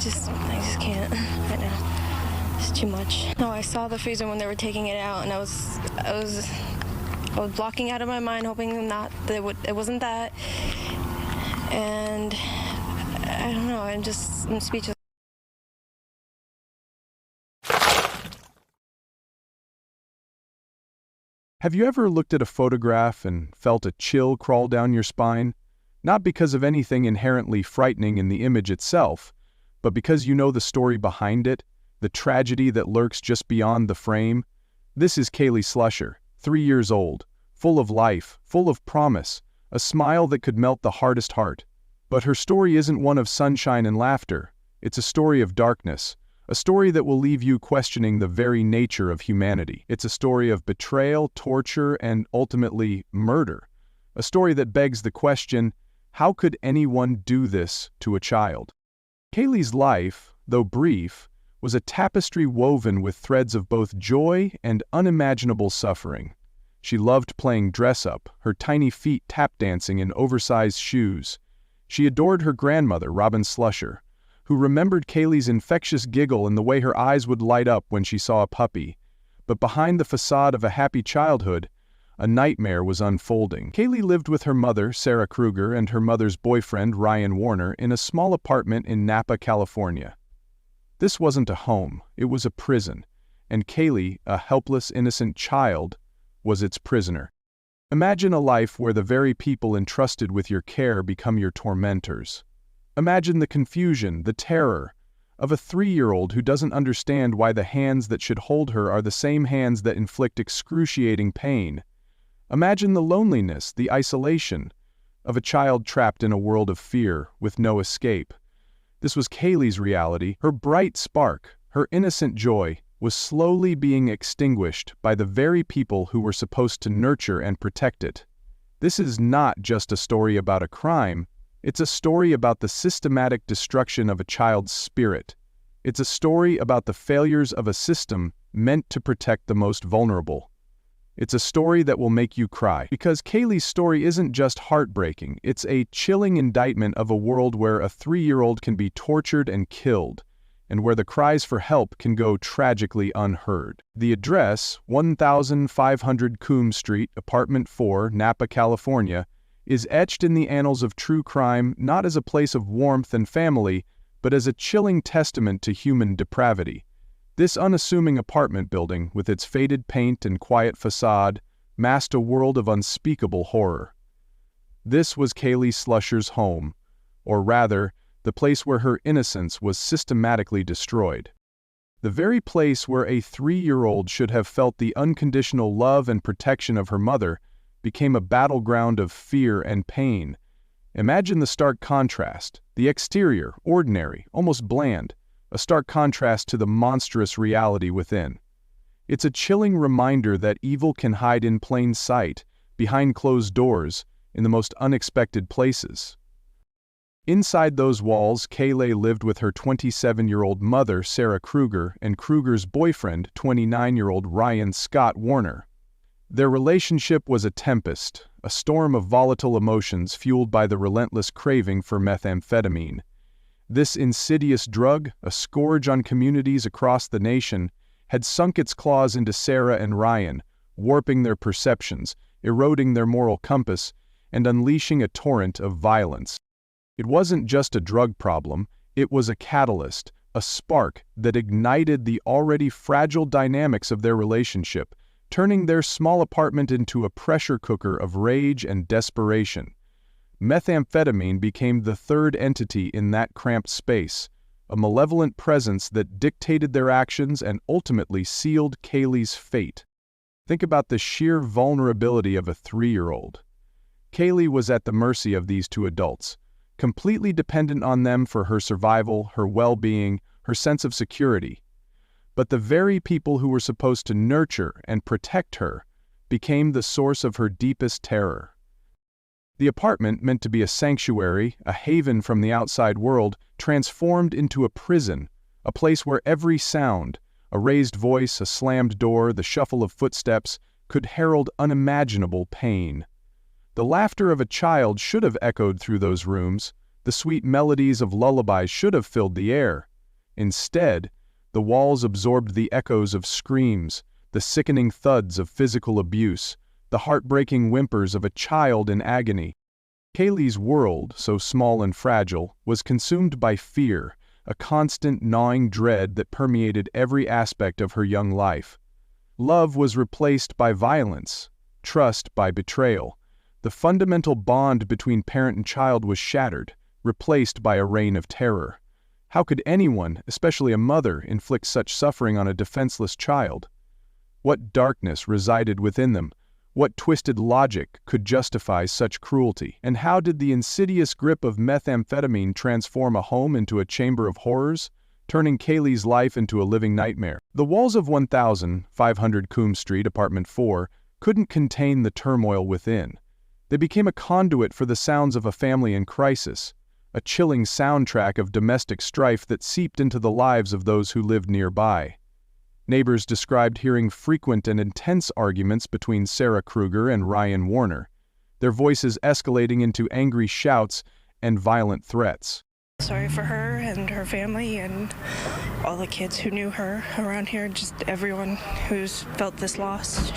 I just can't right now. It's too much. No, I saw the freezer when they were taking it out, and I was blocking out of my mind, hoping not that it wasn't that. And I don't know. I'm speechless. Have you ever looked at a photograph and felt a chill crawl down your spine? Not because of anything inherently frightening in the image itself, but because you know the story behind it, the tragedy that lurks just beyond the frame. This is Kayleigh Slusher, 3 years old, full of life, full of promise, a smile that could melt the hardest heart. But her story isn't one of sunshine and laughter. It's a story of darkness, a story that will leave you questioning the very nature of humanity. It's a story of betrayal, torture, and ultimately murder. A story that begs the question, how could anyone do this to a child? Kayleigh's life, though brief, was a tapestry woven with threads of both joy and unimaginable suffering. She loved playing dress-up, her tiny feet tap-dancing in oversized shoes. She adored her grandmother, Robin Slusher, who remembered Kayleigh's infectious giggle and the way her eyes would light up when she saw a puppy. But behind the facade of a happy childhood, a nightmare was unfolding. Kayleigh lived with her mother, Sarah Kruger, and her mother's boyfriend, Ryan Warner, in a small apartment in Napa, California. This wasn't a home, it was a prison, and Kayleigh, a helpless, innocent child, was its prisoner. Imagine a life where the very people entrusted with your care become your tormentors. Imagine the confusion, the terror, of a 3-year-old who doesn't understand why the hands that should hold her are the same hands that inflict excruciating pain. Imagine the loneliness, the isolation, of a child trapped in a world of fear with no escape. This was Kayleigh's reality. Her bright spark, her innocent joy, was slowly being extinguished by the very people who were supposed to nurture and protect it. This is not just a story about a crime. It's a story about the systematic destruction of a child's spirit. It's a story about the failures of a system meant to protect the most vulnerable. It's a story that will make you cry, because Kayleigh's story isn't just heartbreaking, it's a chilling indictment of a world where a 3-year-old can be tortured and killed, and where the cries for help can go tragically unheard. The address, 1500 Coombs Street, Apartment 4, Napa, California, is etched in the annals of true crime not as a place of warmth and family, but as a chilling testament to human depravity. This unassuming apartment building, with its faded paint and quiet facade, masked a world of unspeakable horror. This was Kayleigh Slusher's home, or rather, the place where her innocence was systematically destroyed. The very place where a 3-year-old should have felt the unconditional love and protection of her mother became a battleground of fear and pain. Imagine the stark contrast, the exterior, ordinary, almost bland, a stark contrast to the monstrous reality within. It's a chilling reminder that evil can hide in plain sight, behind closed doors, in the most unexpected places. Inside those walls, Kayleigh lived with her 27-year-old mother, Sarah Kruger, and Kruger's boyfriend, 29-year-old Ryan Scott Warner. Their relationship was a tempest, a storm of volatile emotions fueled by the relentless craving for methamphetamine. This insidious drug, a scourge on communities across the nation, had sunk its claws into Sarah and Ryan, warping their perceptions, eroding their moral compass, and unleashing a torrent of violence. It wasn't just a drug problem, it was a catalyst, a spark that ignited the already fragile dynamics of their relationship, turning their small apartment into a pressure cooker of rage and desperation. Methamphetamine became the third entity in that cramped space, a malevolent presence that dictated their actions and ultimately sealed Kayleigh's fate. Think about the sheer vulnerability of a 3-year-old. Kayleigh was at the mercy of these two adults, completely dependent on them for her survival, her well-being, her sense of security. But the very people who were supposed to nurture and protect her became the source of her deepest terror. The apartment, meant to be a sanctuary, a haven from the outside world, transformed into a prison, a place where every sound, a raised voice, a slammed door, the shuffle of footsteps, could herald unimaginable pain. The laughter of a child should have echoed through those rooms, the sweet melodies of lullabies should have filled the air, Instead, the walls absorbed the echoes of screams, the sickening thuds of physical abuse, the heartbreaking whimpers of a child in agony. Kaylee's world, so small and fragile, was consumed by fear, a constant gnawing dread that permeated every aspect of her young life. Love was replaced by violence, trust by betrayal. The fundamental bond between parent and child was shattered, replaced by a reign of terror. How could anyone, especially a mother, inflict such suffering on a defenseless child? What darkness resided within them? What twisted logic could justify such cruelty? And how did the insidious grip of methamphetamine transform a home into a chamber of horrors, turning Kaylee's life into a living nightmare? The walls of 1500 Coombs Street, Apartment 4, couldn't contain the turmoil within. They became a conduit for the sounds of a family in crisis, a chilling soundtrack of domestic strife that seeped into the lives of those who lived nearby. Neighbors described hearing frequent and intense arguments between Sarah Kruger and Ryan Warner, their voices escalating into angry shouts and violent threats. Sorry for her and her family and all the kids who knew her around here, just everyone who's felt this loss.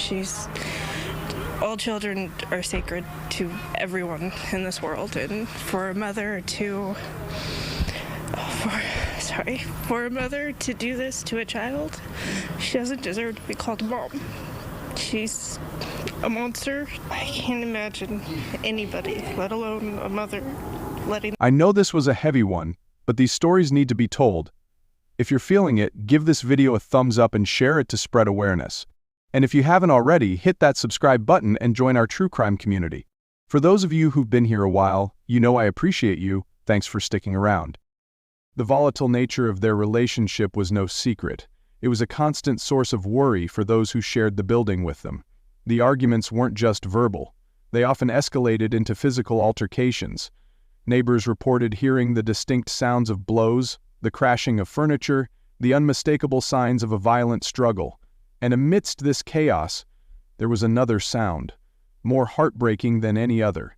All children are sacred to everyone in this world, and for a mother to do this to a child, she doesn't deserve to be called a mom. She's a monster. I can't imagine anybody, let alone a mother, letting... I know this was a heavy one, but these stories need to be told. If you're feeling it, give this video a thumbs up and share it to spread awareness. And if you haven't already, hit that subscribe button and join our true crime community. For those of you who've been here a while, you know I appreciate you. Thanks for sticking around. The volatile nature of their relationship was no secret. It was a constant source of worry for those who shared the building with them. The arguments weren't just verbal. They often escalated into physical altercations. Neighbors reported hearing the distinct sounds of blows, the crashing of furniture, the unmistakable signs of a violent struggle. And amidst this chaos, there was another sound, more heartbreaking than any other.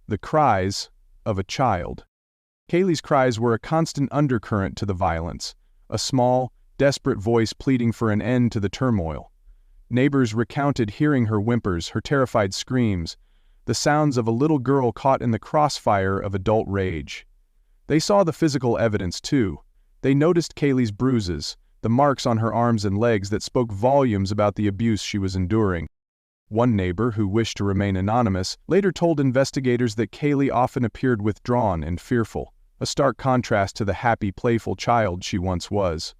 The cries of a child. Kaylee's cries were a constant undercurrent to the violence, a small, desperate voice pleading for an end to the turmoil. Neighbors recounted hearing her whimpers, her terrified screams, the sounds of a little girl caught in the crossfire of adult rage. They saw the physical evidence too. They noticed Kaylee's bruises, the marks on her arms and legs that spoke volumes about the abuse she was enduring. One neighbor, who wished to remain anonymous, later told investigators that Kayleigh often appeared withdrawn and fearful, a stark contrast to the happy, playful child she once was.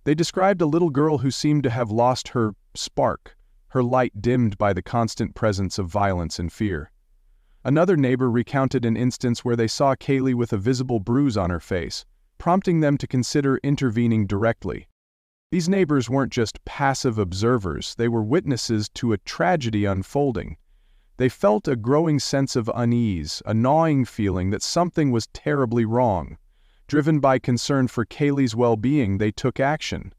They described a little girl who seemed to have lost her spark, her light dimmed by the constant presence of violence and fear. Another neighbor recounted an instance where they saw Kayleigh with a visible bruise on her face, prompting them to consider intervening directly. These neighbors weren't just passive observers, they were witnesses to a tragedy unfolding. They felt a growing sense of unease, a gnawing feeling that something was terribly wrong. Driven by concern for Kayleigh's well-being, they took action.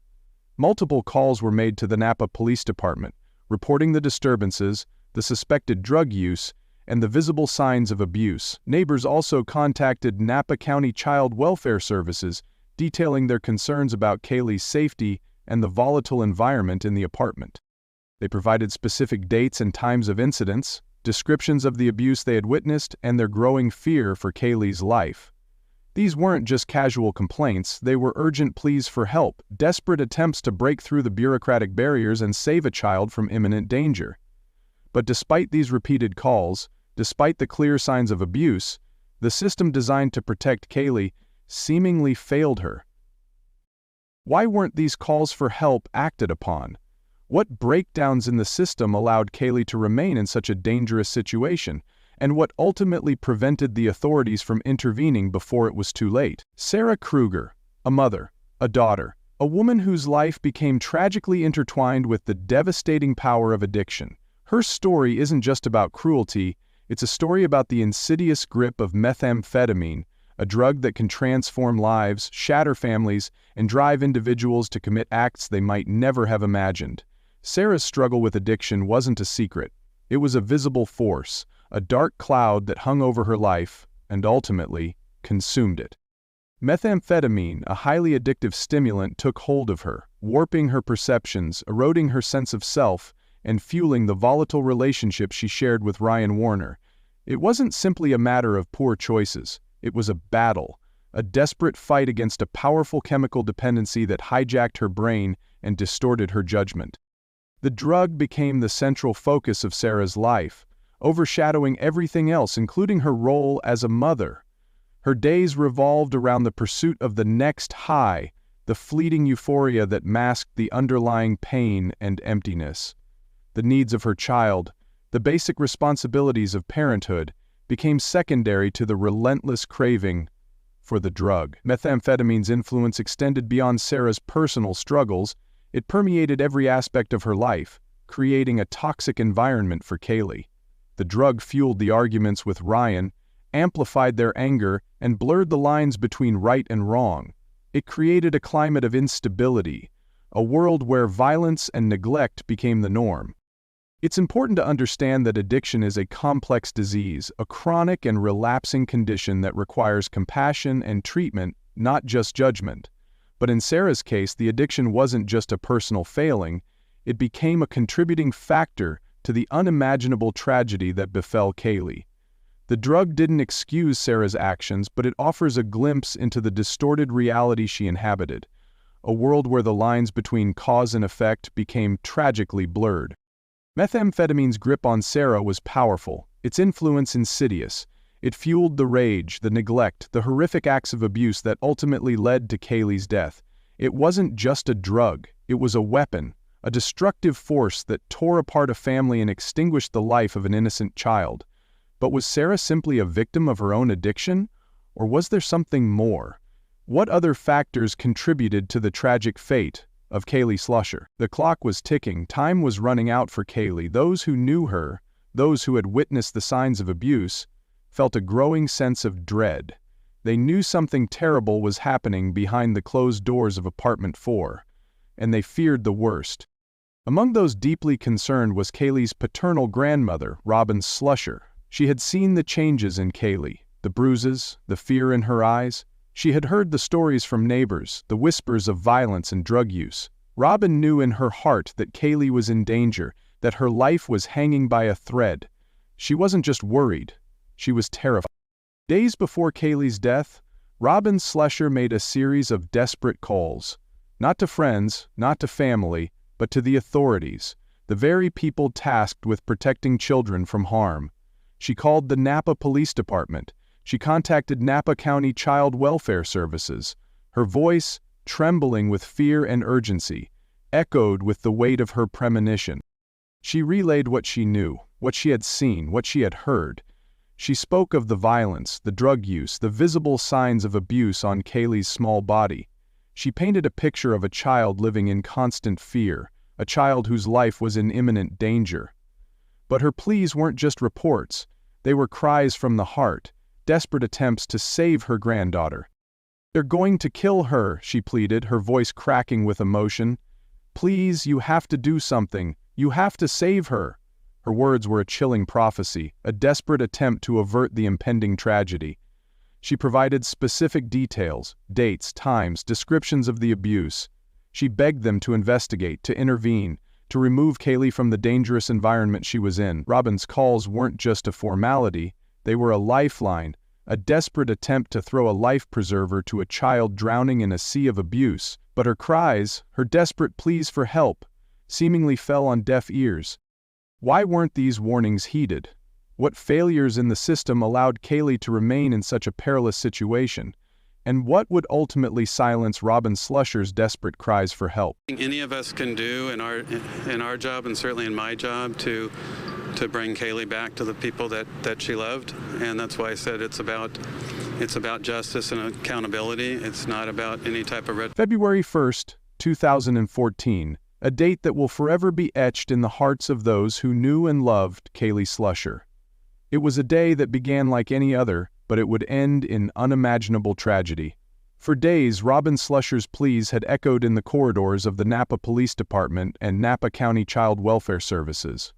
Multiple calls were made to the Napa Police Department, reporting the disturbances, the suspected drug use, and the visible signs of abuse. Neighbors also contacted Napa County Child Welfare Services, detailing their concerns about Kayleigh's safety and the volatile environment in the apartment. They provided specific dates and times of incidents, descriptions of the abuse they had witnessed, and their growing fear for Kayleigh's life. These weren't just casual complaints, they were urgent pleas for help, desperate attempts to break through the bureaucratic barriers and save a child from imminent danger. But despite these repeated calls, despite the clear signs of abuse, the system designed to protect Kayleigh seemingly failed her. Why weren't these calls for help acted upon? What breakdowns in the system allowed Kayleigh to remain in such a dangerous situation, and what ultimately prevented the authorities from intervening before it was too late? Sarah Kruger, a mother, a daughter, a woman whose life became tragically intertwined with the devastating power of addiction. Her story isn't just about cruelty, it's a story about the insidious grip of methamphetamine, a drug that can transform lives, shatter families, and drive individuals to commit acts they might never have imagined. Sarah's struggle with addiction wasn't a secret. It was a visible force, a dark cloud that hung over her life and ultimately consumed it. Methamphetamine, a highly addictive stimulant, took hold of her, warping her perceptions, eroding her sense of self, and fueling the volatile relationship she shared with Ryan Warner. It wasn't simply a matter of poor choices. It was a battle, a desperate fight against a powerful chemical dependency that hijacked her brain and distorted her judgment. The drug became the central focus of Sarah's life, overshadowing everything else, including her role as a mother. Her days revolved around the pursuit of the next high, the fleeting euphoria that masked the underlying pain and emptiness. The needs of her child, the basic responsibilities of parenthood, became secondary to the relentless craving for the drug. Methamphetamine's influence extended beyond Sarah's personal struggles. It permeated every aspect of her life, creating a toxic environment for Kaylee. The drug fueled the arguments with Ryan, amplified their anger, and blurred the lines between right and wrong. It created a climate of instability, a world where violence and neglect became the norm. It's important to understand that addiction is a complex disease, a chronic and relapsing condition that requires compassion and treatment, not just judgment. But in Sarah's case, the addiction wasn't just a personal failing, it became a contributing factor to the unimaginable tragedy that befell Kaylee. The drug didn't excuse Sarah's actions, but it offers a glimpse into the distorted reality she inhabited, a world where the lines between cause and effect became tragically blurred. Methamphetamine's grip on Sarah was powerful, its influence insidious. It fueled the rage, the neglect, the horrific acts of abuse that ultimately led to Kaylee's death. It wasn't just a drug, it was a weapon, a destructive force that tore apart a family and extinguished the life of an innocent child. But was Sarah simply a victim of her own addiction? Or was there something more? What other factors contributed to the tragic fate of Kayleigh Slusher? The clock was ticking, time was running out for Kaylee. Those who knew her, those who had witnessed the signs of abuse, felt a growing sense of dread. They knew something terrible was happening behind the closed doors of apartment 4, and they feared the worst. Among those deeply concerned was Kaylee's paternal grandmother, Robin Slusher. She had seen the changes in Kaylee, the bruises, the fear in her eyes. She had heard the stories from neighbors, the whispers of violence and drug use. Robin knew in her heart that Kaylee was in danger, that her life was hanging by a thread. She wasn't just worried, she was terrified. Days before Kaylee's death, Robin Slusher made a series of desperate calls. Not to friends, not to family, but to the authorities, the very people tasked with protecting children from harm. She called the Napa Police Department. She contacted Napa County Child Welfare Services. Her voice, trembling with fear and urgency, echoed with the weight of her premonition. She relayed what she knew, what she had seen, what she had heard. She spoke of the violence, the drug use, the visible signs of abuse on Kaylee's small body. She painted a picture of a child living in constant fear, a child whose life was in imminent danger. But her pleas weren't just reports. They were cries from the heart, desperate attempts to save her granddaughter. "They're going to kill her," she pleaded, her voice cracking with emotion. "Please, you have to do something. You have to save her." Her words were a chilling prophecy, a desperate attempt to avert the impending tragedy. She provided specific details, dates, times, descriptions of the abuse. She begged them to investigate, to intervene, to remove Kaylee from the dangerous environment she was in. Robin's calls weren't just a formality, they were a lifeline, a desperate attempt to throw a life preserver to a child drowning in a sea of abuse. But her cries, her desperate pleas for help, seemingly fell on deaf ears. Why weren't these warnings heeded? What failures in the system allowed Kaylee to remain in such a perilous situation? And what would ultimately silence Robin Slusher's desperate cries for help? Any of us can do in our job, and certainly in my job, to bring Kaylee back to the people that she loved. And that's why I said it's about justice and accountability. It's not about any type of February 1st, 2014, a date that will forever be etched in the hearts of those who knew and loved Kayleigh Slusher. It was a day that began like any other, but it would end in unimaginable tragedy. For days, Robin Slusher's pleas had echoed in the corridors of the Napa Police Department and Napa County Child Welfare Services.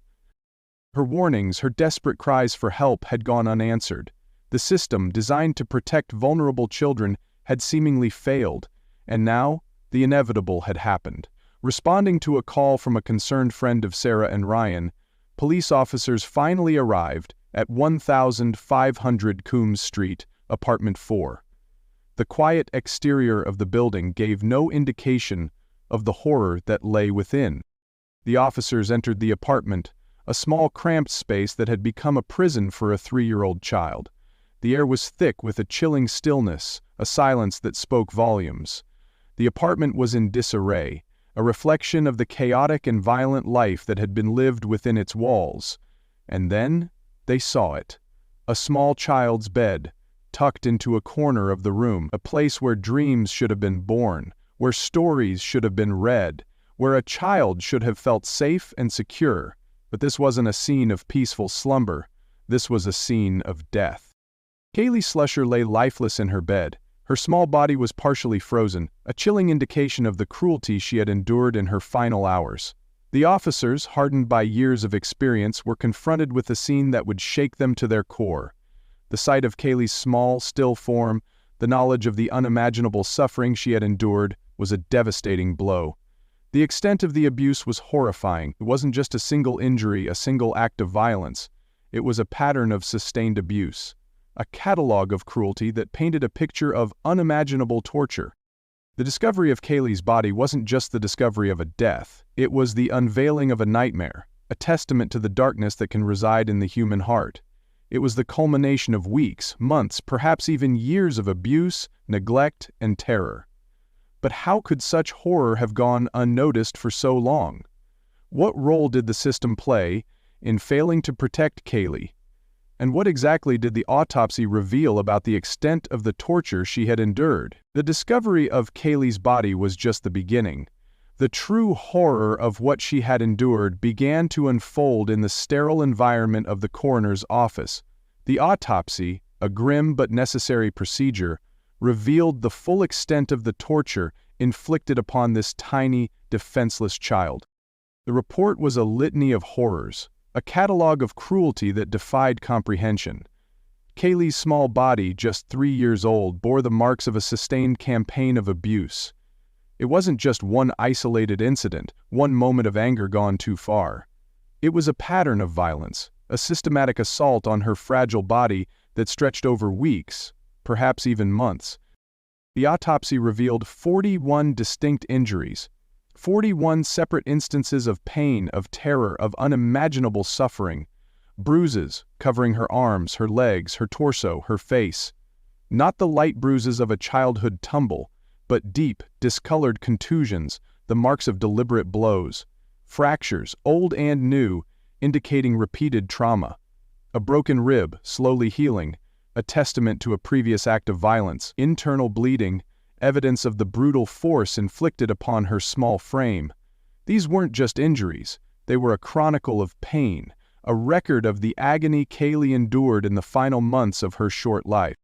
Her warnings, her desperate cries for help had gone unanswered. The system, designed to protect vulnerable children, had seemingly failed, and now the inevitable had happened. Responding to a call from a concerned friend of Sarah and Ryan, police officers finally arrived at 1500 Coombs Street, Apartment 4. The quiet exterior of the building gave no indication of the horror that lay within. The officers entered the apartment, a small cramped space that had become a prison for a 3-year-old child. The air was thick with a chilling stillness, a silence that spoke volumes. The apartment was in disarray, a reflection of the chaotic and violent life that had been lived within its walls. And then they saw it. A small child's bed, tucked into a corner of the room, a place where dreams should have been born, where stories should have been read, where a child should have felt safe and secure. But this wasn't a scene of peaceful slumber. This was a scene of death. Kayleigh Slusher lay lifeless in her bed. Her small body was partially frozen, a chilling indication of the cruelty she had endured in her final hours. The officers, hardened by years of experience, were confronted with a scene that would shake them to their core. The sight of Kayleigh's small, still form, the knowledge of the unimaginable suffering she had endured, was a devastating blow. The extent of the abuse was horrifying. It wasn't just a single injury, a single act of violence. It was a pattern of sustained abuse, a catalog of cruelty that painted a picture of unimaginable torture. The discovery of Kayleigh's body wasn't just the discovery of a death. It was the unveiling of a nightmare, a testament to the darkness that can reside in the human heart. It was the culmination of weeks, months, perhaps even years of abuse, neglect, and terror. But how could such horror have gone unnoticed for so long? What role did the system play in failing to protect Kayleigh? And what exactly did the autopsy reveal about the extent of the torture she had endured? The discovery of Kayleigh's body was just the beginning. The true horror of what she had endured began to unfold in the sterile environment of the coroner's office. The autopsy, a grim but necessary procedure, revealed the full extent of the torture inflicted upon this tiny, defenseless child. The report was a litany of horrors, a catalog of cruelty that defied comprehension. Kayleigh's small body, just 3 years old, bore the marks of a sustained campaign of abuse. It wasn't just one isolated incident, one moment of anger gone too far. It was a pattern of violence, a systematic assault on her fragile body that stretched over weeks, perhaps even months. The autopsy revealed 41 distinct injuries, 41 separate instances of pain, of terror, of unimaginable suffering, bruises covering her arms, her legs, her torso, her face. Not the light bruises of a childhood tumble, but deep, discolored contusions, the marks of deliberate blows. Fractures, old and new, indicating repeated trauma. A broken rib, slowly healing, a testament to a previous act of violence. Internal bleeding, evidence of the brutal force inflicted upon her small frame. These weren't just injuries, they were a chronicle of pain, a record of the agony Kayleigh endured in the final months of her short life.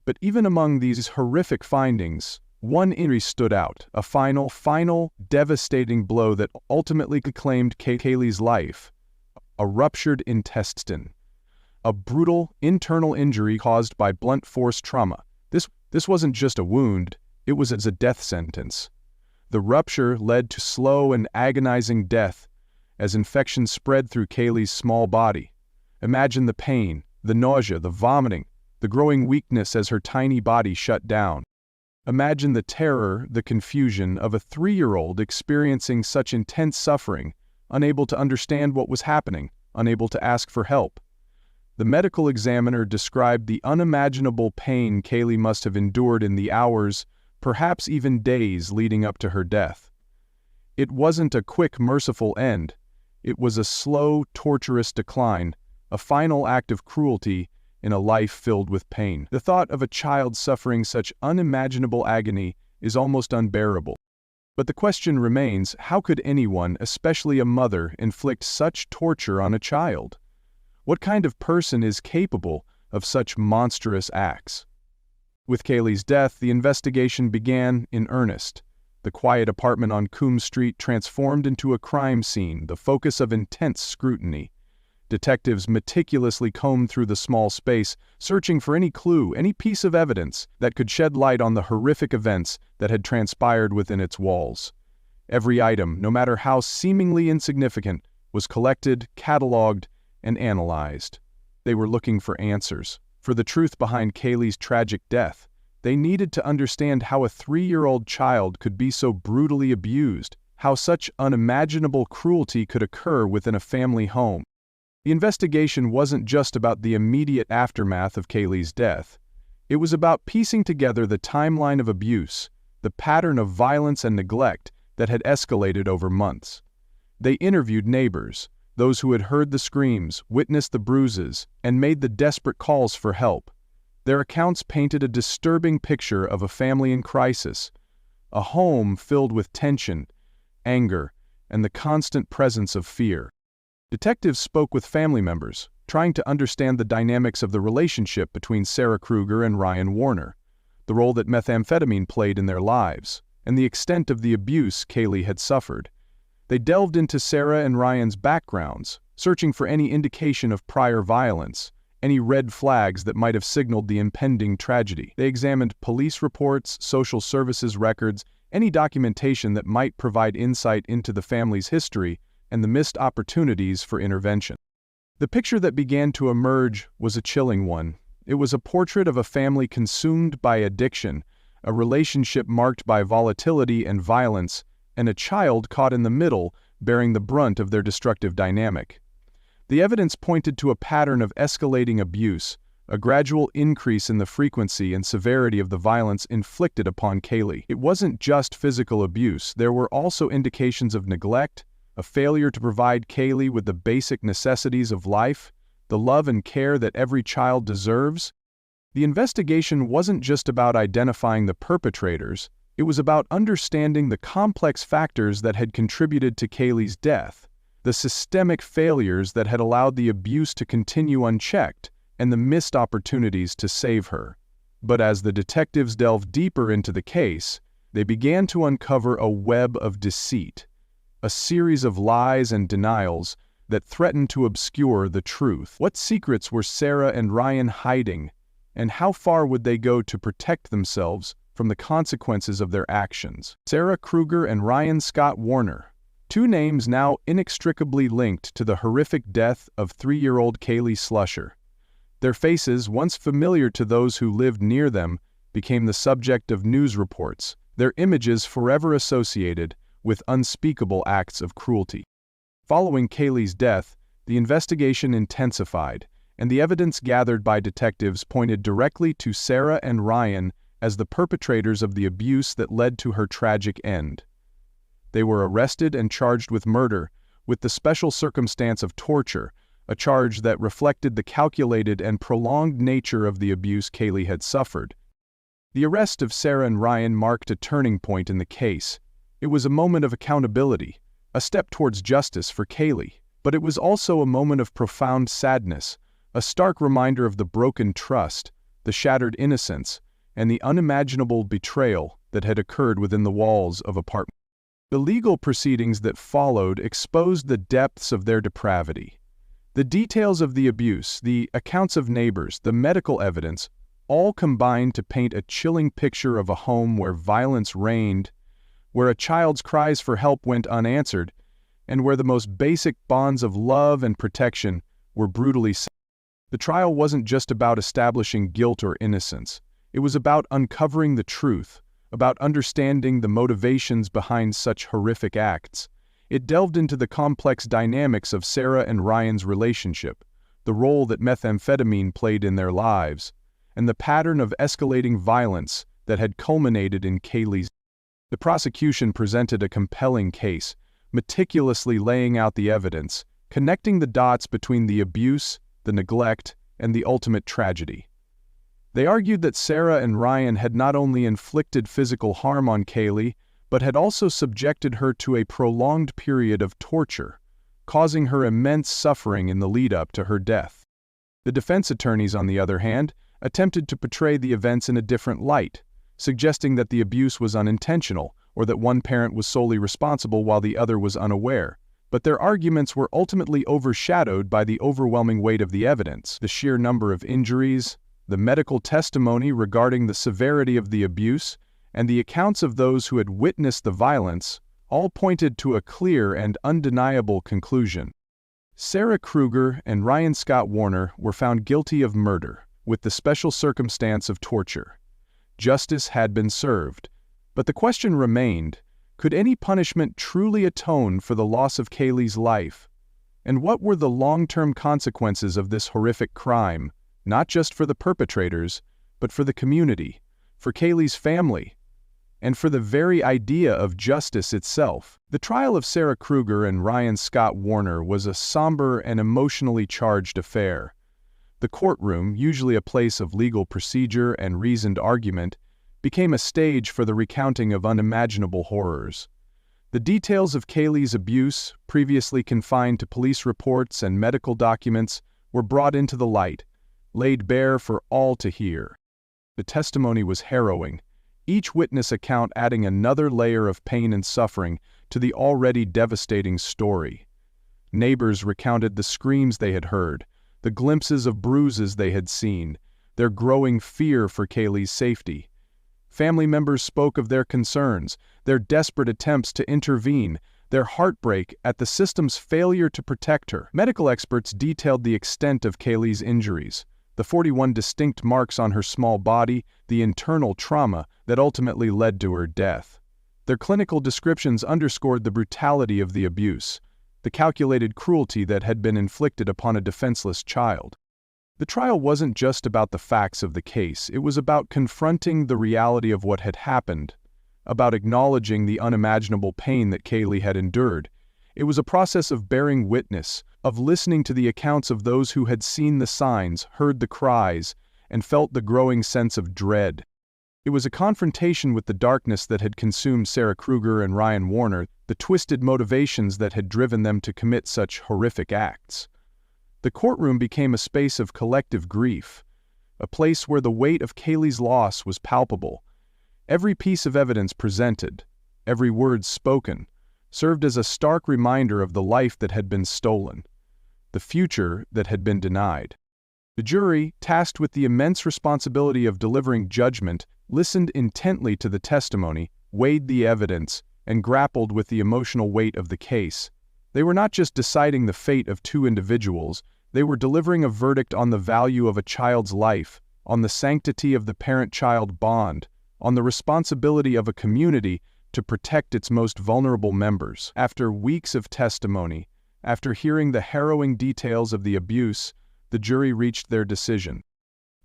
But even among these horrific findings, one injury stood out, a final, devastating blow that ultimately claimed Kayleigh's life. A ruptured intestine. A brutal, internal injury caused by blunt force trauma. This wasn't just a wound, it was a death sentence. The rupture led to slow and agonizing death as infection spread through Kayleigh's small body. Imagine the pain, the nausea, the vomiting, the growing weakness as her tiny body shut down. Imagine the terror, the confusion of a 3-year-old experiencing such intense suffering, unable to understand what was happening, unable to ask for help. The medical examiner described the unimaginable pain Kayleigh must have endured in the hours, perhaps even days leading up to her death. It wasn't a quick, merciful end. It was a slow, torturous decline, a final act of cruelty in a life filled with pain. The thought of a child suffering such unimaginable agony is almost unbearable. But the question remains, how could anyone, especially a mother, inflict such torture on a child? What kind of person is capable of such monstrous acts? With Kayleigh's death, the investigation began in earnest. The quiet apartment on Coombs Street transformed into a crime scene, the focus of intense scrutiny. Detectives meticulously combed through the small space, searching for any clue, any piece of evidence that could shed light on the horrific events that had transpired within its walls. Every item, no matter how seemingly insignificant, was collected, catalogued, and analyzed. They were looking for answers, for the truth behind Kaylee's tragic death. They needed to understand how a 3-year-old child could be so brutally abused, how such unimaginable cruelty could occur within a family home. The investigation wasn't just about the immediate aftermath of Kaylee's death. It was about piecing together the timeline of abuse, the pattern of violence and neglect that had escalated over months. They interviewed neighbors, those who had heard the screams, witnessed the bruises, and made the desperate calls for help. Their accounts painted a disturbing picture of a family in crisis, a home filled with tension, anger, and the constant presence of fear. Detectives spoke with family members, trying to understand the dynamics of the relationship between Sarah Kruger and Ryan Warner, the role that methamphetamine played in their lives, and the extent of the abuse Kaylee had suffered. They delved into Sarah and Ryan's backgrounds, searching for any indication of prior violence, any red flags that might have signaled the impending tragedy. They examined police reports, social services records, any documentation that might provide insight into the family's history and the missed opportunities for intervention. The picture that began to emerge was a chilling one. It was a portrait of a family consumed by addiction, a relationship marked by volatility and violence, and a child caught in the middle, bearing the brunt of their destructive dynamic. The evidence pointed to a pattern of escalating abuse, a gradual increase in the frequency and severity of the violence inflicted upon Kaylee. It wasn't just physical abuse, there were also indications of neglect, a failure to provide Kaylee with the basic necessities of life, the love and care that every child deserves. The investigation wasn't just about identifying the perpetrators, it was about understanding the complex factors that had contributed to Kaylee's death, the systemic failures that had allowed the abuse to continue unchecked, and the missed opportunities to save her. But as the detectives delved deeper into the case, they began to uncover a web of deceit, a series of lies and denials that threatened to obscure the truth. What secrets were Sarah and Ryan hiding, and how far would they go to protect themselves from the consequences of their actions? Sarah Kruger and Ryan Scott Warner, two names now inextricably linked to the horrific death of 3-year-old Kayleigh Slusher. Their faces, once familiar to those who lived near them, became the subject of news reports, their images forever associated with unspeakable acts of cruelty. Following Kaylee's death, the investigation intensified, and the evidence gathered by detectives pointed directly to Sarah and Ryan as the perpetrators of the abuse that led to her tragic end. They were arrested and charged with murder, with the special circumstance of torture, a charge that reflected the calculated and prolonged nature of the abuse Kaylee had suffered. The arrest of Sarah and Ryan marked a turning point in the case. It was a moment of accountability, a step towards justice for Kaylee, but it was also a moment of profound sadness, a stark reminder of the broken trust, the shattered innocence, and the unimaginable betrayal that had occurred within the walls of apartment. The legal proceedings that followed exposed the depths of their depravity. The details of the abuse, the accounts of neighbors, the medical evidence, all combined to paint a chilling picture of a home where violence reigned, where a child's cries for help went unanswered, and where the most basic bonds of love and protection were brutally severed. The trial wasn't just about establishing guilt or innocence. It was about uncovering the truth, about understanding the motivations behind such horrific acts. It delved into the complex dynamics of Sarah and Ryan's relationship, the role that methamphetamine played in their lives, and the pattern of escalating violence that had culminated in Kaylee's. The prosecution presented a compelling case, meticulously laying out the evidence, connecting the dots between the abuse, the neglect, and the ultimate tragedy. They argued that Sarah and Ryan had not only inflicted physical harm on Kaylee, but had also subjected her to a prolonged period of torture, causing her immense suffering in the lead-up to her death. The defense attorneys, on the other hand, attempted to portray the events in a different light, suggesting that the abuse was unintentional or that one parent was solely responsible while the other was unaware. But their arguments were ultimately overshadowed by the overwhelming weight of the evidence, the sheer number of injuries, the medical testimony regarding the severity of the abuse, and the accounts of those who had witnessed the violence, all pointed to a clear and undeniable conclusion. Sarah Kruger and Ryan Scott Warner were found guilty of murder, with the special circumstance of torture. Justice had been served, but the question remained, could any punishment truly atone for the loss of Kayleigh's life? And what were the long-term consequences of this horrific crime, not just for the perpetrators, but for the community, for Kayleigh's family, and for the very idea of justice itself? The trial of Sarah Kruger and Ryan Scott Warner was a somber and emotionally charged affair. The courtroom, usually a place of legal procedure and reasoned argument, became a stage for the recounting of unimaginable horrors. The details of Kayleigh's abuse, previously confined to police reports and medical documents, were brought into the light, laid bare for all to hear. The testimony was harrowing, each witness account adding another layer of pain and suffering to the already devastating story. Neighbors recounted the screams they had heard, the glimpses of bruises they had seen, their growing fear for Kayleigh's safety. Family members spoke of their concerns, their desperate attempts to intervene, their heartbreak at the system's failure to protect her. Medical experts detailed the extent of Kayleigh's injuries, the 41 distinct marks on her small body, the internal trauma that ultimately led to her death. Their clinical descriptions underscored the brutality of the abuse, the calculated cruelty that had been inflicted upon a defenseless child. The trial wasn't just about the facts of the case, it was about confronting the reality of what had happened, about acknowledging the unimaginable pain that Kayleigh had endured. It was a process of bearing witness, of listening to the accounts of those who had seen the signs, heard the cries, and felt the growing sense of dread. It was a confrontation with the darkness that had consumed Sarah Kruger and Ryan Warner, the twisted motivations that had driven them to commit such horrific acts. The courtroom became a space of collective grief, a place where the weight of Kayleigh's loss was palpable. Every piece of evidence presented, every word spoken, served as a stark reminder of the life that had been stolen, the future that had been denied. The jury, tasked with the immense responsibility of delivering judgment, listened intently to the testimony, weighed the evidence, and grappled with the emotional weight of the case. They were not just deciding the fate of two individuals, they were delivering a verdict on the value of a child's life, on the sanctity of the parent-child bond, on the responsibility of a community to protect its most vulnerable members. After weeks of testimony, after hearing the harrowing details of the abuse, the jury reached their decision.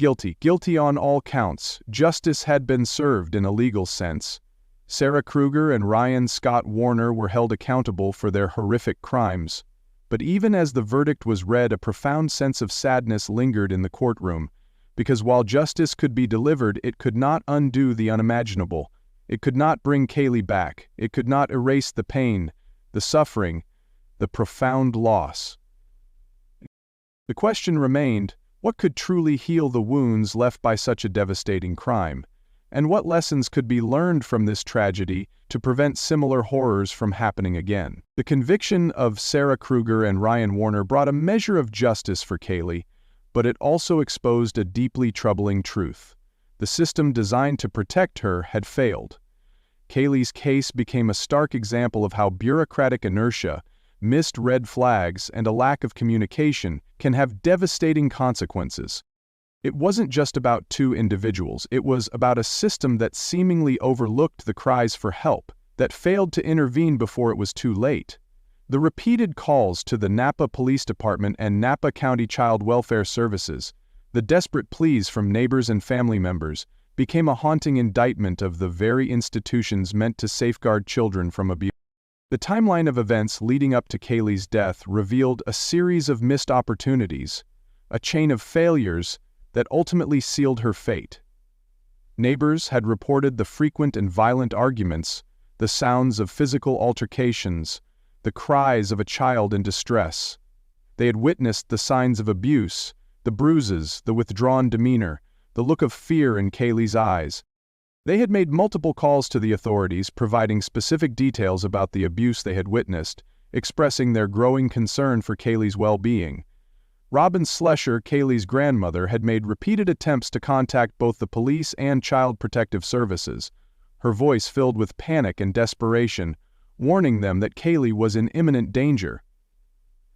Guilty. Guilty on all counts. Justice had been served in a legal sense. Sarah Kruger and Ryan Scott Warner were held accountable for their horrific crimes. But even as the verdict was read, a profound sense of sadness lingered in the courtroom, because while justice could be delivered, it could not undo the unimaginable. It could not bring Kayleigh back. It could not erase the pain, the suffering, the profound loss. The question remained, what could truly heal the wounds left by such a devastating crime? And what lessons could be learned from this tragedy to prevent similar horrors from happening again? The conviction of Sarah Kruger and Ryan Warner brought a measure of justice for Kayleigh, but it also exposed a deeply troubling truth. The system designed to protect her had failed. Kayleigh's case became a stark example of how bureaucratic inertia, missed red flags, and a lack of communication can have devastating consequences. It wasn't just about two individuals, it was about a system that seemingly overlooked the cries for help, that failed to intervene before it was too late. The repeated calls to the Napa Police Department and Napa County Child Welfare Services, the desperate pleas from neighbors and family members, became a haunting indictment of the very institutions meant to safeguard children from abuse. The timeline of events leading up to Kayleigh's death revealed a series of missed opportunities, a chain of failures that ultimately sealed her fate. Neighbors had reported the frequent and violent arguments, the sounds of physical altercations, the cries of a child in distress. They had witnessed the signs of abuse, the bruises, the withdrawn demeanor, the look of fear in Kayleigh's eyes. They had made multiple calls to the authorities providing specific details about the abuse they had witnessed, expressing their growing concern for Kayleigh's well-being. Robin Slusher, Kayleigh's grandmother, had made repeated attempts to contact both the police and Child Protective Services, her voice filled with panic and desperation, warning them that Kayleigh was in imminent danger.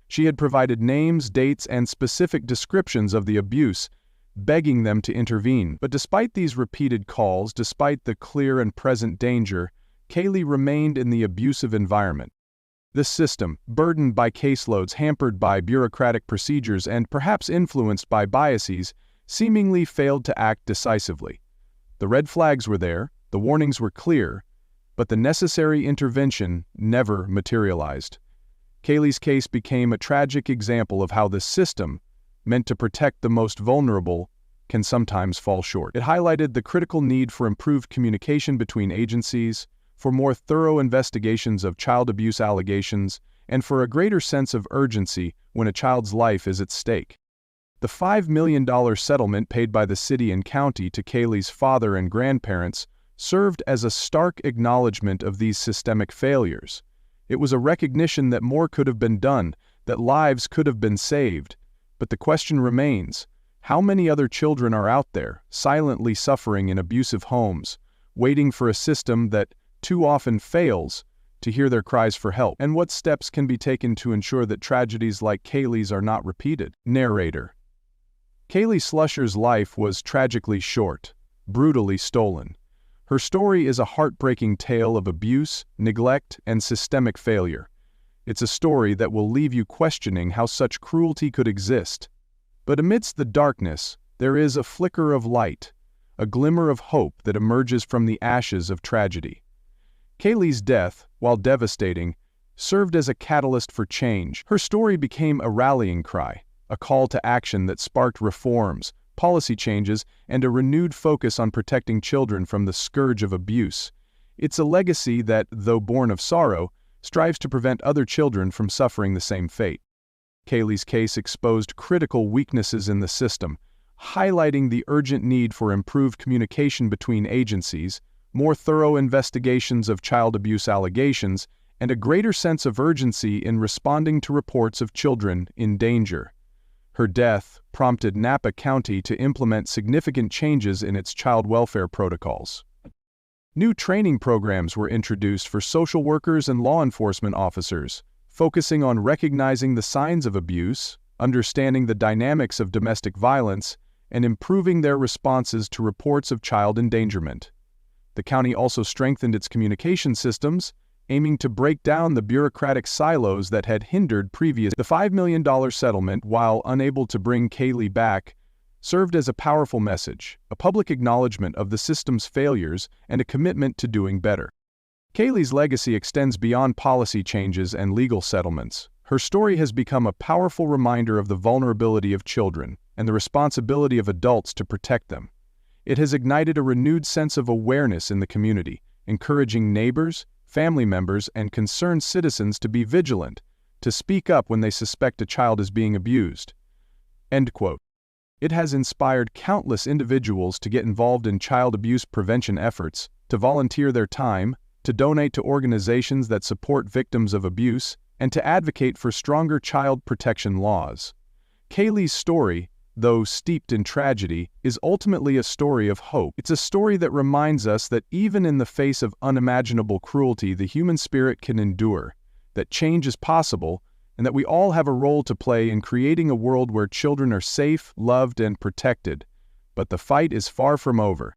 She had provided names, dates, and specific descriptions of the abuse, begging them to intervene. But despite these repeated calls, despite the clear and present danger, Kayleigh remained in the abusive environment. This system, burdened by caseloads, hampered by bureaucratic procedures, and perhaps influenced by biases, seemingly failed to act decisively. The red flags were there, the warnings were clear, but the necessary intervention never materialized. Kayleigh's case became a tragic example of how this system, meant to protect the most vulnerable, can sometimes fall short. It highlighted the critical need for improved communication between agencies, for more thorough investigations of child abuse allegations, and for a greater sense of urgency when a child's life is at stake. The $5 million settlement paid by the city and county to Kayleigh's father and grandparents served as a stark acknowledgement of these systemic failures. It was a recognition that more could have been done, that lives could have been saved. But the question remains, how many other children are out there, silently suffering in abusive homes, waiting for a system that too often fails to hear their cries for help? And what steps can be taken to ensure that tragedies like Kayleigh's are not repeated? Narrator. Kayleigh Slusher's life was tragically short, brutally stolen. Her story is a heartbreaking tale of abuse, neglect, and systemic failure. It's a story that will leave you questioning how such cruelty could exist. But amidst the darkness, there is a flicker of light, a glimmer of hope that emerges from the ashes of tragedy. Kayleigh's death, while devastating, served as a catalyst for change. Her story became a rallying cry, a call to action that sparked reforms, policy changes, and a renewed focus on protecting children from the scourge of abuse. It's a legacy that, though born of sorrow, strives to prevent other children from suffering the same fate. Kayleigh's case exposed critical weaknesses in the system, highlighting the urgent need for improved communication between agencies, more thorough investigations of child abuse allegations, and a greater sense of urgency in responding to reports of children in danger. Her death prompted Napa County to implement significant changes in its child welfare protocols. New training programs were introduced for social workers and law enforcement officers, focusing on recognizing the signs of abuse, understanding the dynamics of domestic violence, and improving their responses to reports of child endangerment. The county also strengthened its communication systems, aiming to break down the bureaucratic silos that had hindered previous. The $5 million settlement, while unable to bring Kayleigh back, served as a powerful message, a public acknowledgement of the system's failures and a commitment to doing better. Kayleigh's legacy extends beyond policy changes and legal settlements. Her story has become a powerful reminder of the vulnerability of children and the responsibility of adults to protect them. It has ignited a renewed sense of awareness in the community, encouraging neighbors, family members, and concerned citizens to be vigilant, to speak up when they suspect a child is being abused. End quote. It has inspired countless individuals to get involved in child abuse prevention efforts, to volunteer their time, to donate to organizations that support victims of abuse, and to advocate for stronger child protection laws. Kayleigh's story, though steeped in tragedy, is ultimately a story of hope. It's a story that reminds us that even in the face of unimaginable cruelty, the human spirit can endure, that change is possible, and that we all have a role to play in creating a world where children are safe, loved, and protected. But the fight is far from over.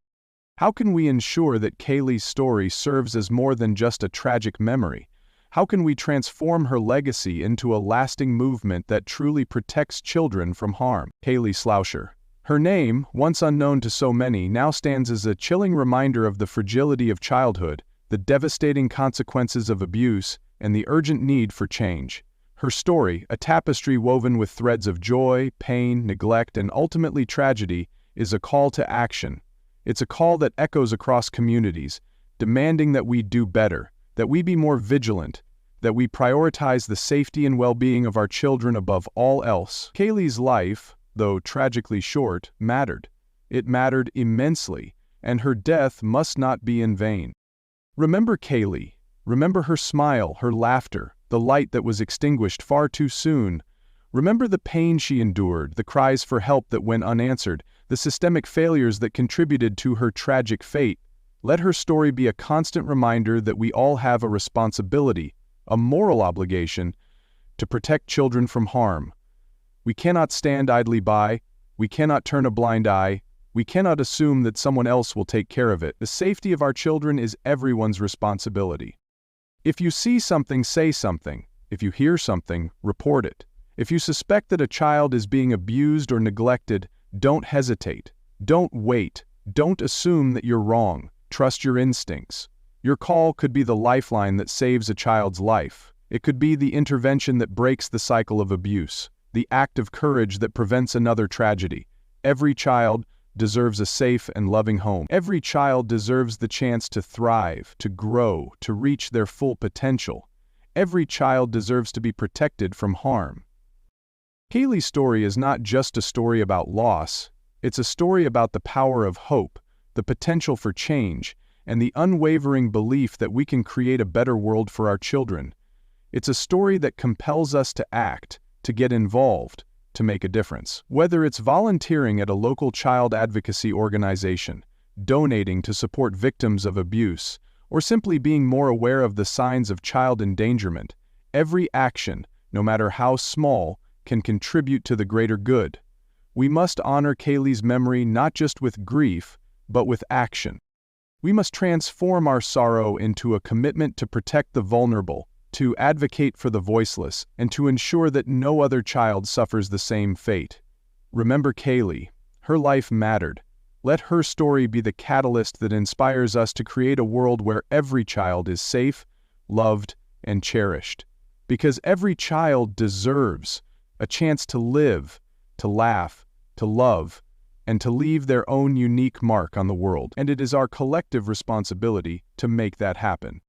How can we ensure that Kayleigh's story serves as more than just a tragic memory? How can we transform her legacy into a lasting movement that truly protects children from harm? Kayleigh Slusher. Her name, once unknown to so many, now stands as a chilling reminder of the fragility of childhood, the devastating consequences of abuse, and the urgent need for change. Her story, a tapestry woven with threads of joy, pain, neglect, and ultimately tragedy, is a call to action. It's a call that echoes across communities, demanding that we do better, that we be more vigilant, that we prioritize the safety and well-being of our children above all else. Kayleigh's life, though tragically short, mattered. It mattered immensely, and her death must not be in vain. Remember Kayleigh. Remember her smile, her laughter, the light that was extinguished far too soon. Remember the pain she endured, the cries for help that went unanswered, the systemic failures that contributed to her tragic fate. Let her story be a constant reminder that we all have a responsibility, a moral obligation, to protect children from harm. We cannot stand idly by, we cannot turn a blind eye, we cannot assume that someone else will take care of it. The safety of our children is everyone's responsibility. If you see something, say something. If you hear something, report it. If you suspect that a child is being abused or neglected, don't hesitate. Don't wait. Don't assume that you're wrong. Trust your instincts. Your call could be the lifeline that saves a child's life. It could be the intervention that breaks the cycle of abuse, the act of courage that prevents another tragedy. Every child deserves a safe and loving home. Every child deserves the chance to thrive, to grow, to reach their full potential. Every child deserves to be protected from harm. Kayleigh's story is not just a story about loss, it's a story about the power of hope, the potential for change, and the unwavering belief that we can create a better world for our children. It's a story that compels us to act, to get involved, to make a difference. Whether it's volunteering at a local child advocacy organization, donating to support victims of abuse, or simply being more aware of the signs of child endangerment, every action, no matter how small, can contribute to the greater good. We must honor Kayleigh's memory not just with grief, but with action. We must transform our sorrow into a commitment to protect the vulnerable, to advocate for the voiceless, and to ensure that no other child suffers the same fate. Remember Kayleigh. Her life mattered. Let her story be the catalyst that inspires us to create a world where every child is safe, loved, and cherished. Because every child deserves a chance to live, to laugh, to love, and to leave their own unique mark on the world. And it is our collective responsibility to make that happen.